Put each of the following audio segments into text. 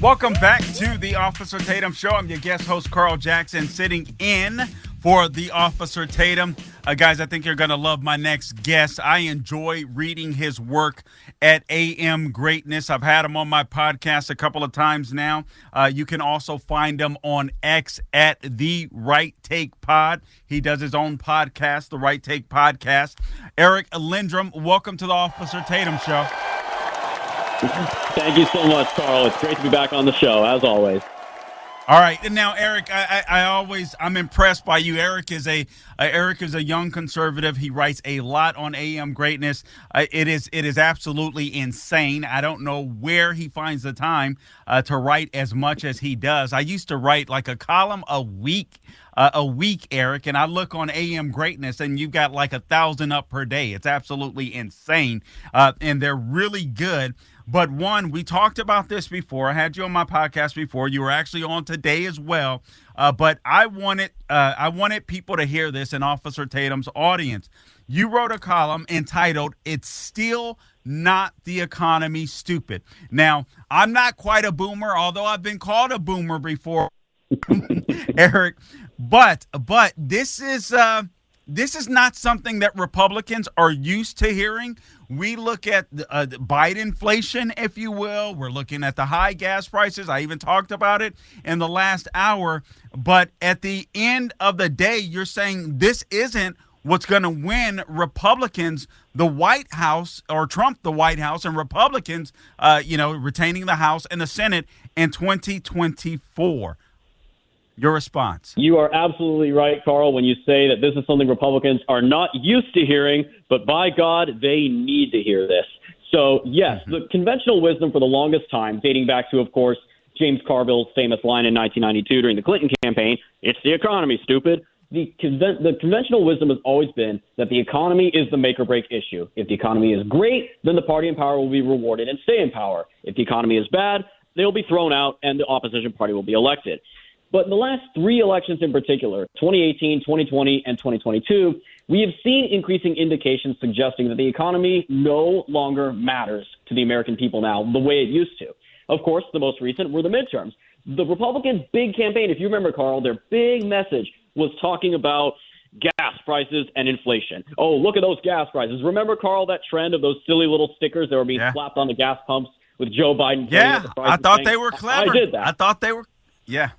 Welcome back to the Officer Tatum Show. I'm your guest host, Carl Jackson, sitting in for the Officer Tatum. Guys, I think you're going to love my next guest. I enjoy reading his work at AM Greatness. I've had him on my podcast a couple of times now. You can also find him on X at The Right Take Pod. He does his own podcast, The Right Take Podcast. Eric Lindrum, welcome to the Officer Tatum Show. Thank you so much, Carl. It's great to be back on the show, as always. All right, and now Eric, I'm impressed by you. Eric is a young conservative. He writes a lot on AM Greatness. It is absolutely insane. I don't know where he finds the time to write as much as he does. I used to write like a column a week, Eric, and I look on AM Greatness, and you've got like 1,000 up per day. It's absolutely insane, and they're really good. But one, we talked about this before. I had you on my podcast before. You were actually on today as well. But I wanted people to hear this in Officer Tatum's audience. You wrote a column entitled, "It's Still Not the Economy Stupid." Now, I'm not quite a boomer, although I've been called a boomer before, Eric. But this is not something that Republicans are used to hearing. We look at Biden inflation, if you will. We're looking at the high gas prices. I even talked about it in the last hour. But at the end of the day, you're saying this isn't what's going to win Republicans the White House, or Trump the White House, and Republicans, retaining the House and the Senate in 2024. Your response. You are absolutely right, Carl, when you say that this is something Republicans are not used to hearing, but by God, they need to hear this. So, yes, the conventional wisdom for the longest time, dating back to, of course, James Carville's famous line in 1992 during the Clinton campaign, "It's the economy, stupid." The conventional wisdom has always been that the economy is the make-or-break issue. If the economy is great, then the party in power will be rewarded and stay in power. If the economy is bad, they'll be thrown out and the opposition party will be elected. But in the last three elections in particular, 2018, 2020, and 2022, we have seen increasing indications suggesting that the economy no longer matters to the American people now the way it used to. Of course, the most recent were the midterms. The Republicans' big campaign, if you remember, Carl, their big message was talking about gas prices and inflation. Oh, look at those gas prices. Remember, Carl, that trend of those silly little stickers that were being slapped on the gas pumps with Joe Biden? Yeah, I thought they were clever. I did that. I thought they were, yeah.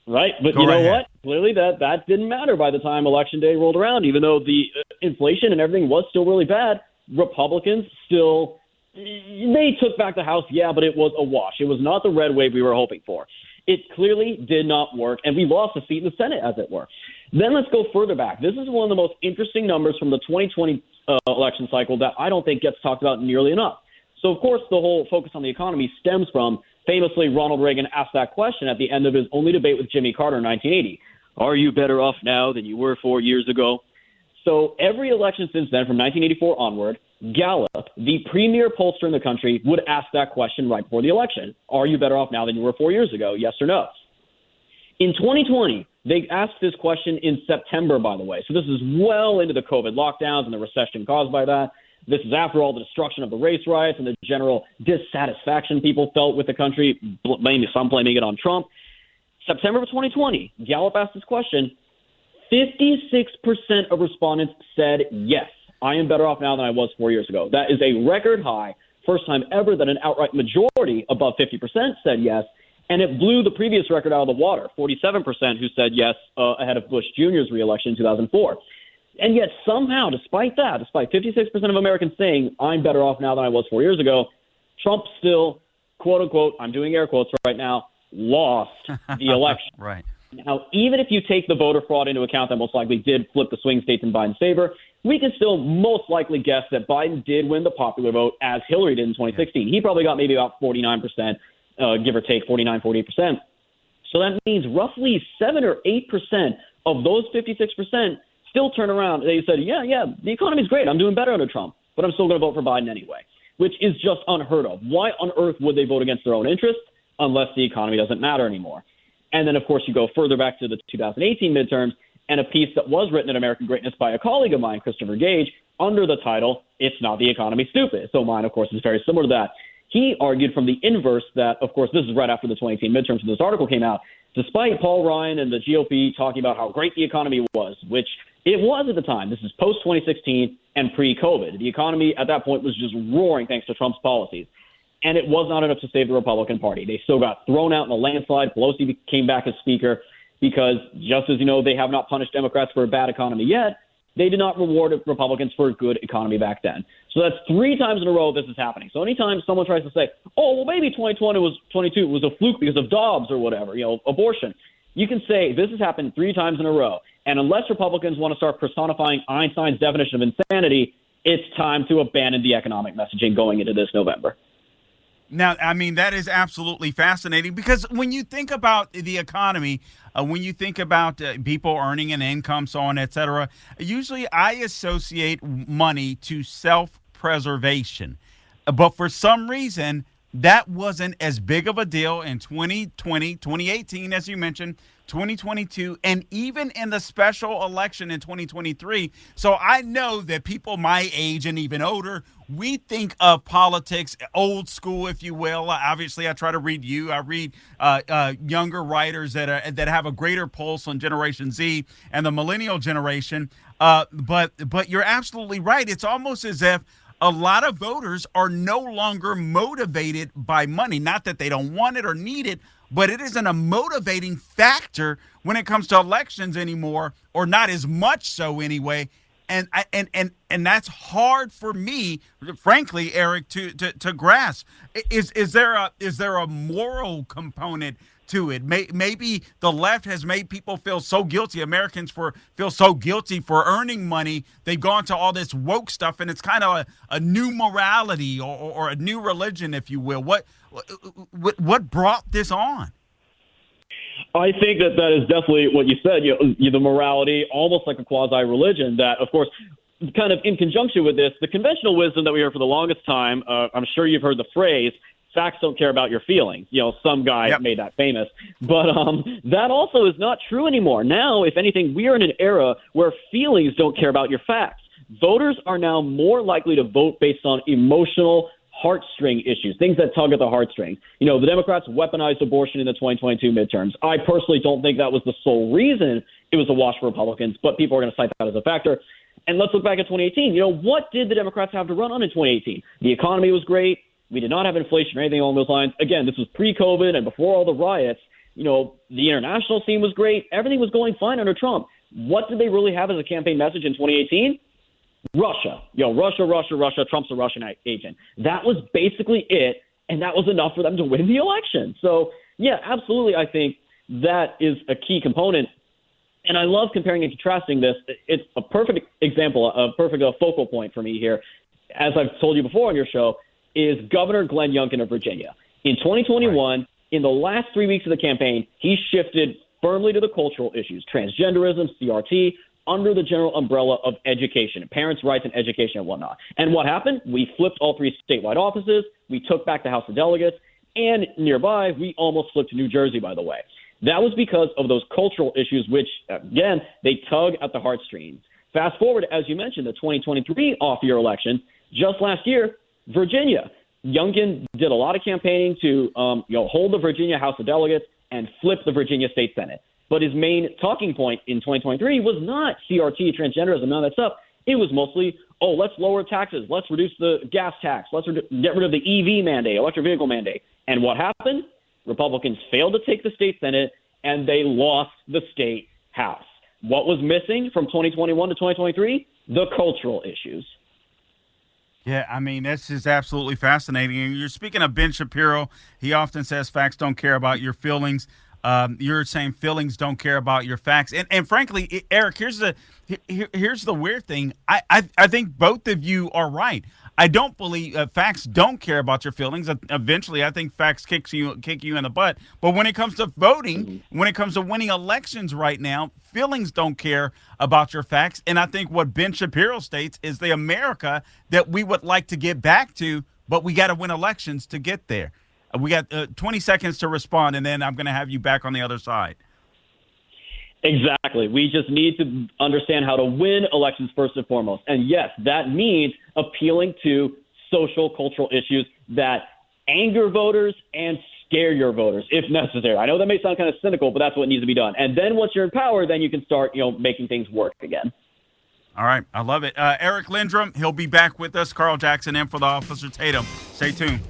Right, but you know what? Clearly that didn't matter by the time Election Day rolled around. Even though the inflation and everything was still really bad, Republicans still, they took back the House, yeah, but it was a wash. It was not the red wave we were hoping for. It clearly did not work, and we lost a seat in the Senate, as it were. Then let's go further back. This is one of the most interesting numbers from the 2020 election cycle that I don't think gets talked about nearly enough. So, of course, the whole focus on the economy stems from, famously, Ronald Reagan asked that question at the end of his only debate with Jimmy Carter in 1980. Are you better off now than you were 4 years ago? So every election since then, from 1984 onward, Gallup, the premier pollster in the country, would ask that question right before the election. Are you better off now than you were 4 years ago? Yes or no? In 2020, they asked this question in September, by the way. So this is well into the COVID lockdowns and the recession caused by that. This is after all the destruction of the race riots and the general dissatisfaction people felt with the country, some blaming it on Trump. September of 2020, Gallup asked this question. 56% of respondents said, yes, I am better off now than I was 4 years ago. That is a record high, first time ever that an outright majority above 50% said yes, and it blew the previous record out of the water, 47% who said yes ahead of Bush Jr.'s reelection in 2004. And yet somehow, despite 56% of Americans saying, I'm better off now than I was 4 years ago, Trump still, quote unquote, I'm doing air quotes right now, lost the election. Right. Now, even if you take the voter fraud into account that most likely did flip the swing states in Biden's favor, we can still most likely guess that Biden did win the popular vote as Hillary did in 2016. He probably got maybe about 49%, give or take 48%. So that means roughly 7 or 8% of those 56% still turn around and they said, yeah, the economy's great. I'm doing better under Trump, but I'm still going to vote for Biden anyway, which is just unheard of. Why on earth would they vote against their own interests unless the economy doesn't matter anymore? And then, of course, you go further back to the 2018 midterms and a piece that was written at American Greatness by a colleague of mine, Christopher Gage, under the title, It's Not the Economy, Stupid. So mine, of course, is very similar to that. He argued from the inverse that, of course, this is right after the 2018 midterms, so this article came out, despite Paul Ryan and the GOP talking about how great the economy was, which it was at the time. This is post-2016 and pre-COVID. The economy at that point was just roaring thanks to Trump's policies. And it was not enough to save the Republican Party. They still got thrown out in a landslide. Pelosi came back as Speaker because, just as you know, they have not punished Democrats for a bad economy yet, they did not reward Republicans for a good economy back then. So that's 3 times in a row this is happening. So anytime someone tries to say, oh, well, maybe 2022 was a fluke because of Dobbs or whatever, abortion, you can say this has happened 3 times in a row. And unless Republicans want to start personifying Einstein's definition of insanity, it's time to abandon the economic messaging going into this November. Now, I mean, that is absolutely fascinating because when you think about the economy, when you think about people earning an income, so on, et cetera, usually I associate money to self-preservation. But for some reason, that wasn't as big of a deal in 2020, 2018, as you mentioned, 2022, and even in the special election in 2023. So I know that people my age and even older, we think of politics old school, if you will. Obviously, I try to read you. I read younger writers that have a greater pulse on Generation Z and the millennial generation. But you're absolutely right. It's almost as if a lot of voters are no longer motivated by money. Not that they don't want it or need it, but it isn't a motivating factor when it comes to elections anymore, or not as much so anyway. And that's hard for me, frankly, Eric, to grasp. Is there a moral component to it? Maybe the left has made people feel so guilty. Americans feel so guilty for earning money. They've gone to all this woke stuff, and it's kind of a new morality or a new religion, if you will. What brought this on? I think that is definitely what you said, the morality, almost like a quasi-religion that, of course, kind of in conjunction with this, the conventional wisdom that we heard for the longest time, I'm sure you've heard the phrase, facts don't care about your feelings. Some guy made that famous. But that also is not true anymore. Now, if anything, we are in an era where feelings don't care about your facts. Voters are now more likely to vote based on emotional heartstring issues, things that tug at the heartstrings. The Democrats weaponized abortion in the 2022 midterms. I personally don't think that was the sole reason it was a wash for Republicans, but people are going to cite that as a factor. And let's look back at 2018. What did the Democrats have to run on in 2018? The economy was great. We did not have inflation or anything along those lines. Again, this was pre-COVID and before all the riots. The international scene was great. Everything was going fine under Trump. What did they really have as a campaign message in 2018? Russia. Russia. Trump's a Russian agent. That was basically it, and that was enough for them to win the election. So, yeah, absolutely, I think that is a key component. And I love comparing and contrasting this. It's a perfect example, a perfect focal point for me here, as I've told you before on your show, is Governor Glenn Youngkin of Virginia. In 2021, in the last 3 weeks of the campaign, he shifted firmly to the cultural issues, transgenderism, CRT, under the general umbrella of education, parents' rights and education and whatnot. And what happened? We flipped all 3 statewide offices. We took back the House of Delegates. And nearby, we almost flipped New Jersey, by the way. That was because of those cultural issues, which, again, they tug at the heartstrings. Fast forward, as you mentioned, the 2023 off-year election. Just last year, Virginia. Youngkin did a lot of campaigning to hold the Virginia House of Delegates and flip the Virginia State Senate. But his main talking point in 2023 was not CRT, transgenderism, none of that stuff. It was mostly, let's lower taxes. Let's reduce the gas tax. Let's get rid of the EV mandate, electric vehicle mandate. And what happened? Republicans failed to take the state Senate, and they lost the state House. What was missing from 2021 to 2023? The cultural issues. Yeah, I mean, this is absolutely fascinating. And you're speaking of Ben Shapiro. He often says facts don't care about your feelings. You're saying feelings don't care about your facts. And frankly, Eric, here's the weird thing. I think both of you are right. I don't believe facts don't care about your feelings. Eventually, I think facts kick you in the butt. But when it comes to voting, when it comes to winning elections right now, feelings don't care about your facts. And I think what Ben Shapiro states is the America that we would like to get back to, but we got to win elections to get there. We got 20 seconds to respond, and then I'm going to have you back on the other side. Exactly. We just need to understand how to win elections first and foremost. And yes, that means appealing to social, cultural issues that anger voters and scare your voters if necessary. I know that may sound kind of cynical, but that's what needs to be done. And then once you're in power, then you can start, making things work again. All right. I love it. Eric Lindrum, he'll be back with us. Carl Jackson in for the Officer Tatum. Stay tuned.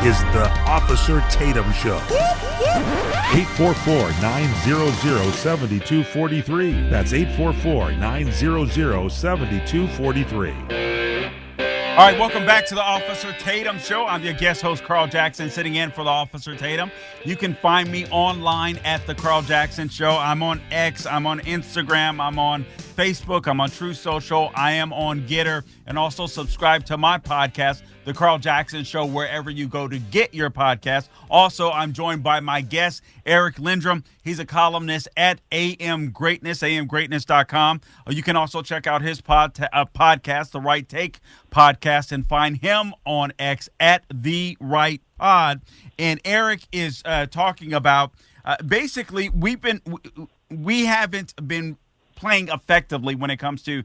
Is the Officer Tatum Show. 844-900-7243. That's 844-900-7243. All right, welcome back to the Officer Tatum Show. I'm your guest host, Carl Jackson, sitting in for the Officer Tatum. You can find me online at The Carl Jackson Show. I'm on X, I'm on Instagram, I'm on Facebook, I'm on True Social, I am on Getter, and also subscribe to my podcast, The Carl Jackson Show, wherever you go to get your podcast. Also, I'm joined by my guest, Eric Lindrum. He's a columnist at AM Greatness, amgreatness.com. You can also check out his podcast, The Right Take Podcast, and find him on X at The Right Pod. And Eric is talking about basically we haven't been playing effectively when it comes to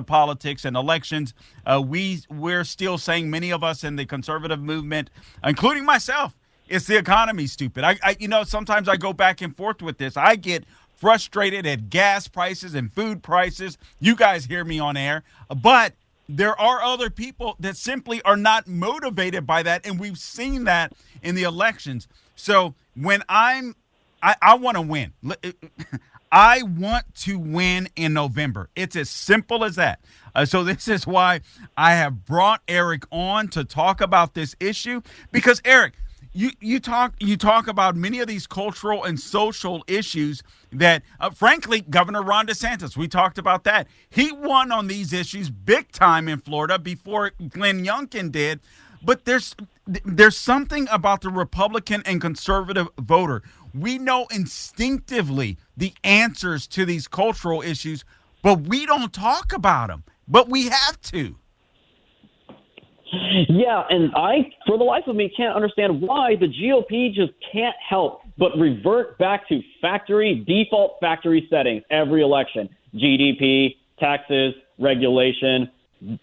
politics and elections. We're still saying, many of us in the conservative movement, including myself, it's the economy, stupid. I sometimes I go back and forth with this. I get frustrated at gas prices and food prices. You guys hear me on air, but there are other people that simply are not motivated by that, and we've seen that in the elections. So when I want to win. I want to win in November. It's as simple as that. So this is why I have brought Eric on to talk about this issue, because Eric, you talk about many of these cultural and social issues that, frankly, Governor Ron DeSantis, we talked about that. He won on these issues big time in Florida before Glenn Youngkin did. But there's something about the Republican and conservative voter. We know instinctively the answers to these cultural issues, but we don't talk about them. But we have to. Yeah, and I, for the life of me, can't understand why the GOP just can't help but revert back to default factory settings every election. GDP, taxes, regulation,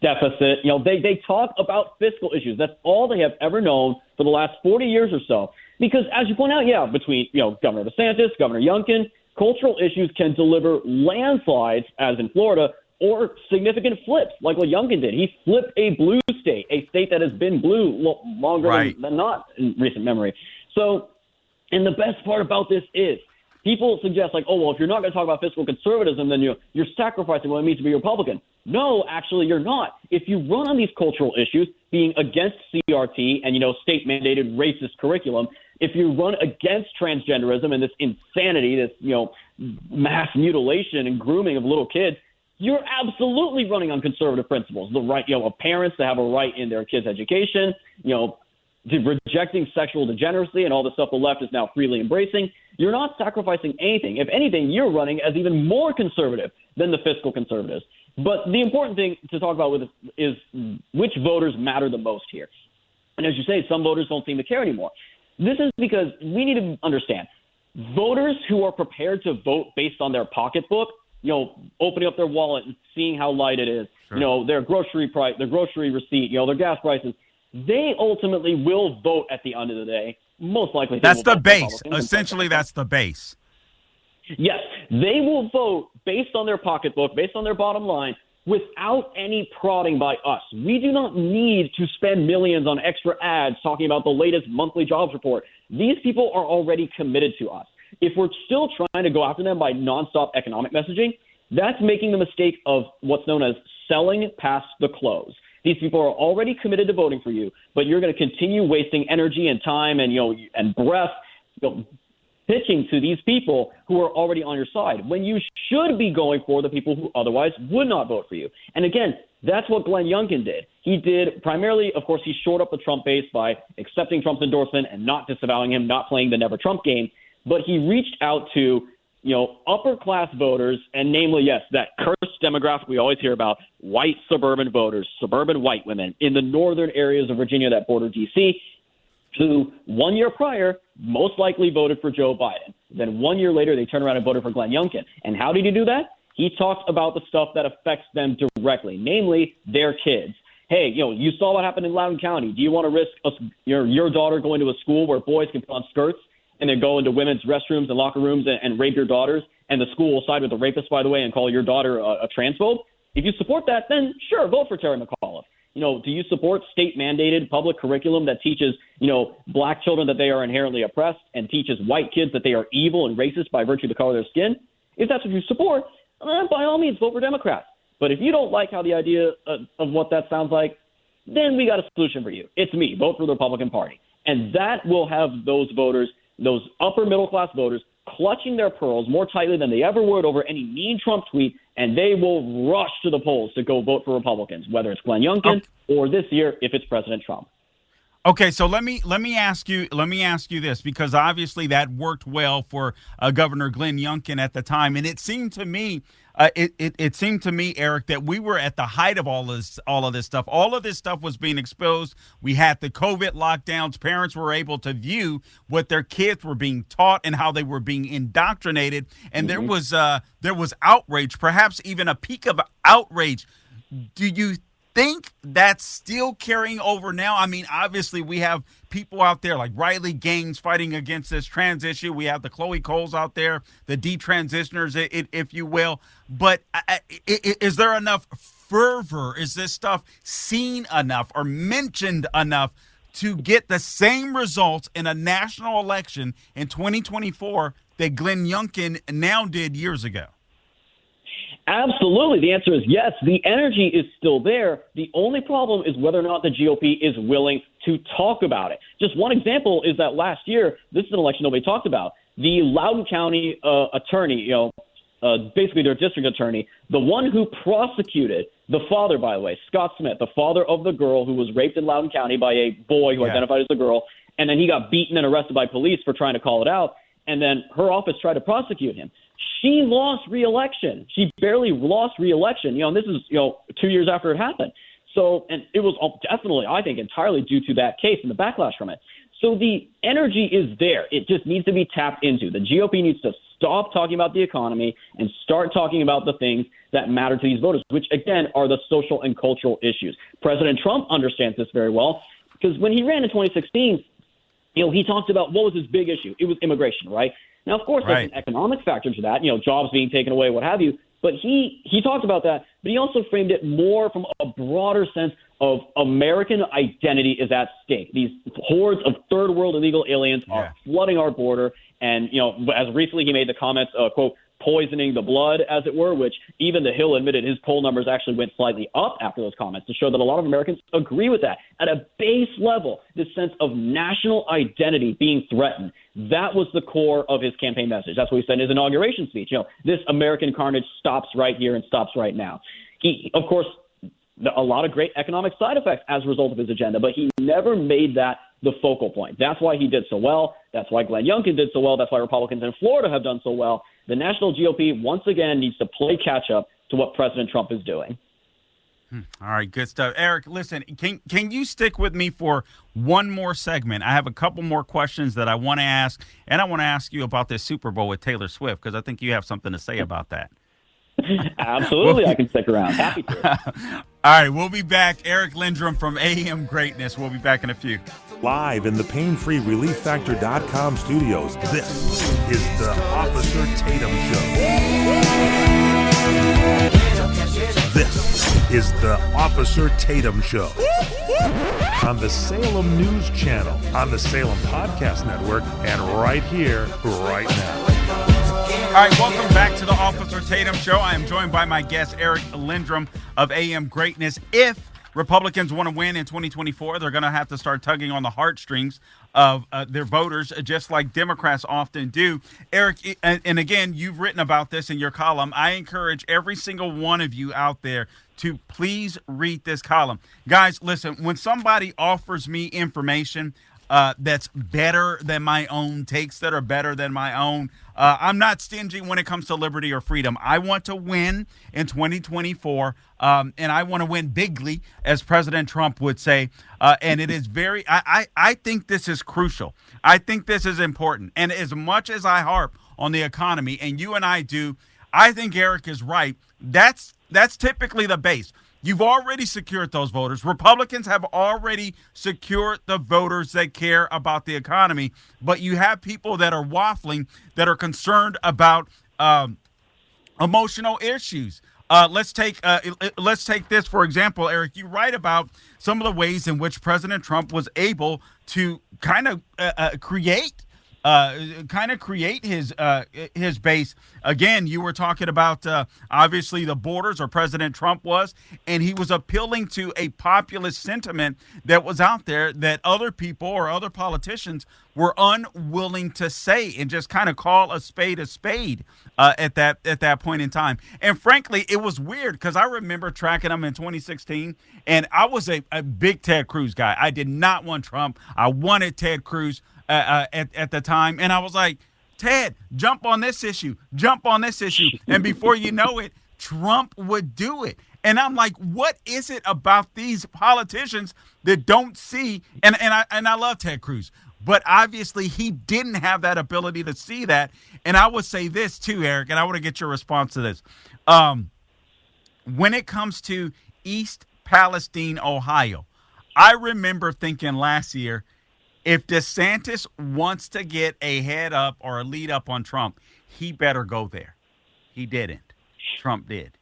deficit. They talk about fiscal issues. That's all they have ever known for the last 40 years or so. Because as you point out, between Governor DeSantis, Governor Youngkin, cultural issues can deliver landslides, as in Florida, or significant flips, like what Youngkin did. He flipped a blue state, a state that has been blue longer than not in recent memory. So, and the best part about this is people suggest, if you're not going to talk about fiscal conservatism, then you're sacrificing what it means to be a Republican. No, actually, you're not. If you run on these cultural issues, being against CRT and, state-mandated racist curriculum, if you run against transgenderism and this insanity, this, mass mutilation and grooming of little kids, you're absolutely running on conservative principles. The right, of parents to have a right in their kids' education, rejecting sexual degeneracy and all the stuff the left is now freely embracing. You're not sacrificing anything. If anything, you're running as even more conservative than the fiscal conservatives. But the important thing to talk about with this is which voters matter the most here. And as you say, some voters don't seem to care anymore. This is because we need to understand voters who are prepared to vote based on their pocketbook, opening up their wallet and seeing how light it is, sure, their grocery price, their grocery receipt, their gas prices, they ultimately will vote at the end of the day. Most likely. That's the base. Essentially, that's the base. Yes, they will vote based on their pocketbook, based on their bottom line, without any prodding by us. We do not need to spend millions on extra ads talking about the latest monthly jobs report. These people are already committed to us. If we're still trying to go after them by nonstop economic messaging, that's making the mistake of what's known as selling past the close. These people are already committed to voting for you, but you're going to continue wasting energy and time and and breath pitching to these people who are already on your side, when you should be going for the people who otherwise would not vote for you. And again, that's what Glenn Youngkin did. He did primarily, of course, he shored up the Trump base by accepting Trump's endorsement and not disavowing him, not playing the never Trump game. But he reached out to upper class voters, and namely, yes, that cursed demographic we always hear about, white suburban voters, suburban white women in the northern areas of Virginia that border D.C., who 1 year prior most likely voted for Joe Biden. Then 1 year later, they turned around and voted for Glenn Youngkin. And how did he do that? He talked about the stuff that affects them directly, namely their kids. Hey, you saw what happened in Loudoun County. Do you want to risk your daughter going to a school where boys can put on skirts and then go into women's restrooms and locker rooms and rape your daughters, and the school will side with the rapist, by the way, and call your daughter a transphobe? If you support that, then sure, vote for Terry McAuliffe. Do you support state-mandated public curriculum that teaches, black children that they are inherently oppressed and teaches white kids that they are evil and racist by virtue of the color of their skin? If that's what you support, then by all means, vote for Democrats. But if you don't like how the idea of what that sounds like, then we got a solution for you. It's me. Vote for the Republican Party. And that will have those voters, those upper middle-class voters, clutching their pearls more tightly than they ever would over any mean Trump tweet, and they will rush to the polls to go vote for Republicans, whether it's Glenn Youngkin or this year if it's President Trump. Okay, so let me ask you this, because obviously that worked well for Governor Glenn Youngkin at the time, and it seemed to me, Eric, that we were at the height of all of this stuff. All of this stuff was being exposed. We had the COVID lockdowns. Parents were able to view what their kids were being taught and how they were being indoctrinated, and there was outrage, perhaps even a peak of outrage. Do you think that's still carrying over now? I mean, obviously we have people out there like Riley Gaines fighting against this trans issue. We have the Chloe Coles out there, the detransitioners, if you will. But is there enough fervor? Is this stuff seen enough or mentioned enough to get the same results in a national election in 2024 that Glenn Youngkin now did years ago? Absolutely. The answer is yes. The energy is still there. The only problem is whether or not the GOP is willing to talk about it. Just one example is that last year, this is an election nobody talked about. The Loudoun County attorney, basically their district attorney, the one who prosecuted the father, by the way, Scott Smith, the father of the girl who was raped in Loudoun County by a boy who identified as a girl, and then he got beaten and arrested by police for trying to call it out, and then her office tried to prosecute him. She lost re-election. She barely lost re-election. And this is 2 years after it happened. So, and it was definitely, I think, entirely due to that case and the backlash from it. So the energy is there. It just needs to be tapped into. The GOP needs to stop talking about the economy and start talking about the things that matter to these voters, which, again, are the social and cultural issues. President Trump understands this very well because when he ran in 2016, he talked about what was his big issue. It was immigration, right? Now, of course, there's an economic factor to that, jobs being taken away, what have you. But he talked about that, but he also framed it more from a broader sense of American identity is at stake. These hordes of third world illegal aliens are flooding our border. And, as recently he made the comments, quote, poisoning the blood, as it were, which even the Hill admitted his poll numbers actually went slightly up after those comments to show that a lot of Americans agree with that. At a base level, this sense of national identity being threatened, that was the core of his campaign message. That's what he said in his inauguration speech. This American carnage stops right here and stops right now. He, of course, a lot of great economic side effects as a result of his agenda, but he never made that the focal point. That's why he did so well. That's why Glenn Youngkin did so well. That's why Republicans in Florida have done so well. The national GOP, once again, needs to play catch-up to what President Trump is doing. All right, good stuff. Eric, listen, can you stick with me for one more segment? I have a couple more questions that I want to ask, and I want to ask you about this Super Bowl with Taylor Swift, because I think you have something to say about that. Absolutely, I can stick around. Happy to. All right, we'll be back. Eric Lindrum from AM Greatness. We'll be back in a few. Live in the painfreerelieffactor.com studios, this is the Officer Tatum Show. This is the Officer Tatum Show. On the Salem News Channel, on the Salem Podcast Network, and right here, right now. All right, welcome back to the Officer Tatum Show. I am joined by my guest, Eric Lindrum of AM Greatness. If Republicans want to win in 2024, they're going to have to start tugging on the heartstrings of their voters, just like Democrats often do. Eric, and again, you've written about this in your column. I encourage every single one of you out there to please read this column. Guys, listen, when somebody offers me information, that's better than my own, takes that are better than my own. I'm not stingy when it comes to liberty or freedom. I want to win in 2024, and I want to win bigly, as President Trump would say. And it is I think this is crucial. I think this is important. And as much as I harp on the economy, and you and I do, I think Eric is right. That's typically the base. You've already secured those voters. Republicans have already secured the voters that care about the economy, but you have people that are waffling, that are concerned about emotional issues. Let's take this, for example, Eric. You write about some of the ways in which President Trump was able to kind of create his base. Again, you were talking about obviously the borders, or President Trump was, and he was appealing to a populist sentiment that was out there that other people or other politicians were unwilling to say, and just kind of call a spade at that point in time. And frankly, it was weird because I remember tracking him in 2016, and I was a big Ted Cruz guy. I did not want Trump. I wanted Ted Cruz at the time, and I was like, Ted, jump on this issue, and before you know it, Trump would do it. And I'm like, what is it about these politicians that don't see? And I love Ted Cruz, but obviously he didn't have that ability to see that. And I would say this too, Eric, and I want to get your response to this. When it comes to East Palestine, Ohio, I remember thinking last year, if DeSantis wants to get a head up or a lead up on Trump, he better go there. He didn't. Trump did.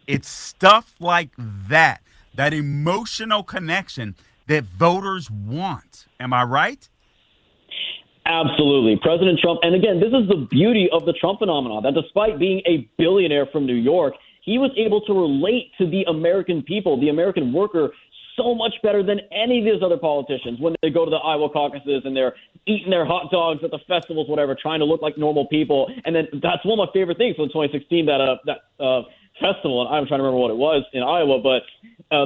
It's stuff like that emotional connection that voters want. Am I right? Absolutely. President Trump, and again, this is the beauty of the Trump phenomenon, that despite being a billionaire from New York, he was able to relate to the American people, the American worker, so much better than any of these other politicians when they go to the Iowa caucuses and they're eating their hot dogs at the festivals, whatever, trying to look like normal people. And then that's one of my favorite things from 2016, that festival, and I'm trying to remember what it was in Iowa, but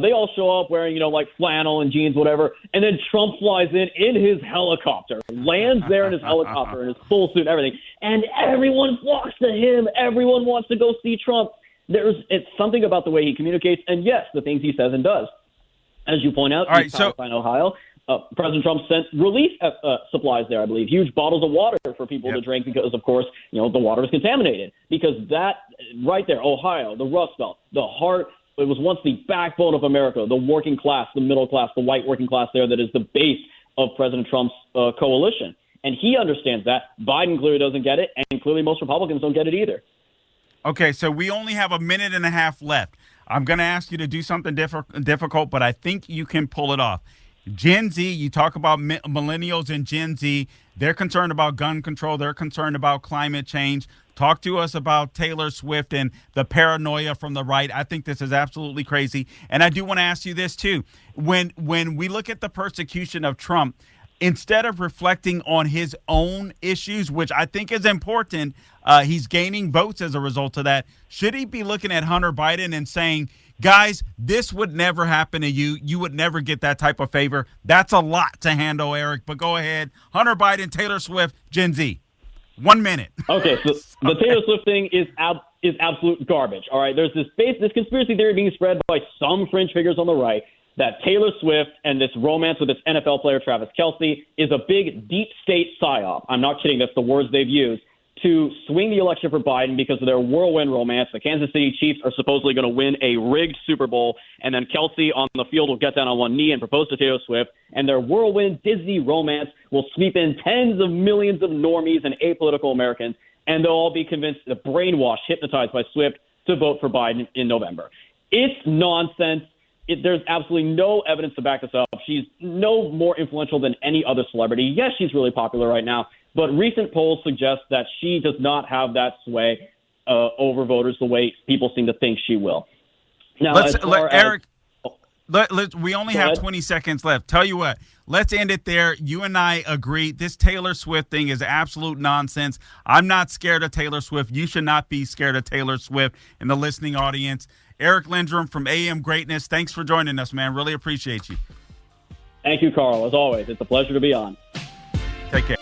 they all show up wearing, like flannel and jeans, whatever, and then Trump flies in his helicopter, lands there in his helicopter, in his full suit and everything, and everyone flocks to him. Everyone wants to go see Trump. It's something about the way he communicates, and yes, the things he says and does. As you point out, East Palestine, Ohio, President Trump sent relief supplies there, I believe, huge bottles of water for people to drink because, of course, the water was contaminated. Because that right there, Ohio, the Rust Belt, the heart, it was once the backbone of America, the working class, the middle class, the white working class there that is the base of President Trump's coalition. And he understands that. Biden clearly doesn't get it, and clearly most Republicans don't get it either. Okay, so we only have a minute and a half left. I'm going to ask you to do something difficult, but I think you can pull it off. Gen Z, you talk about millennials and Gen Z. They're concerned about gun control. They're concerned about climate change. Talk to us about Taylor Swift and the paranoia from the right. I think this is absolutely crazy. And I do want to ask you this, too. When we look at the persecution of Trump, instead of reflecting on his own issues, which I think is important, he's gaining votes as a result of that. Should he be looking at Hunter Biden and saying, guys, this would never happen to you. You would never get that type of favor. That's a lot to handle, Eric, but go ahead. Hunter Biden, Taylor Swift, Gen Z. 1 minute. Okay, so the Taylor Swift thing is absolute garbage. All right, there's this conspiracy theory being spread by some fringe figures on the right that Taylor Swift and this romance with this NFL player Travis Kelce is a big deep state psyop. I'm not kidding. That's the words they've used to swing the election for Biden because of their whirlwind romance. The Kansas City Chiefs are supposedly going to win a rigged Super Bowl, and then Kelce on the field will get down on one knee and propose to Taylor Swift, and their whirlwind Disney romance will sweep in tens of millions of normies and apolitical Americans, and they'll all be convinced, brainwashed, hypnotized by Swift to vote for Biden in November. It's nonsense. There's absolutely no evidence to back this up. She's no more influential than any other celebrity. Yes, she's really popular right now, but recent polls suggest that she does not have that sway over voters the way people seem to think she will. Now, Eric, we only have 20 seconds left. Tell you what, let's end it there. You and I agree. This Taylor Swift thing is absolute nonsense. I'm not scared of Taylor Swift. You should not be scared of Taylor Swift in the listening audience. Eric Lindrum from AM Greatness, thanks for joining us, man. Really appreciate you. Thank you, Carl. As always, it's a pleasure to be on. Take care.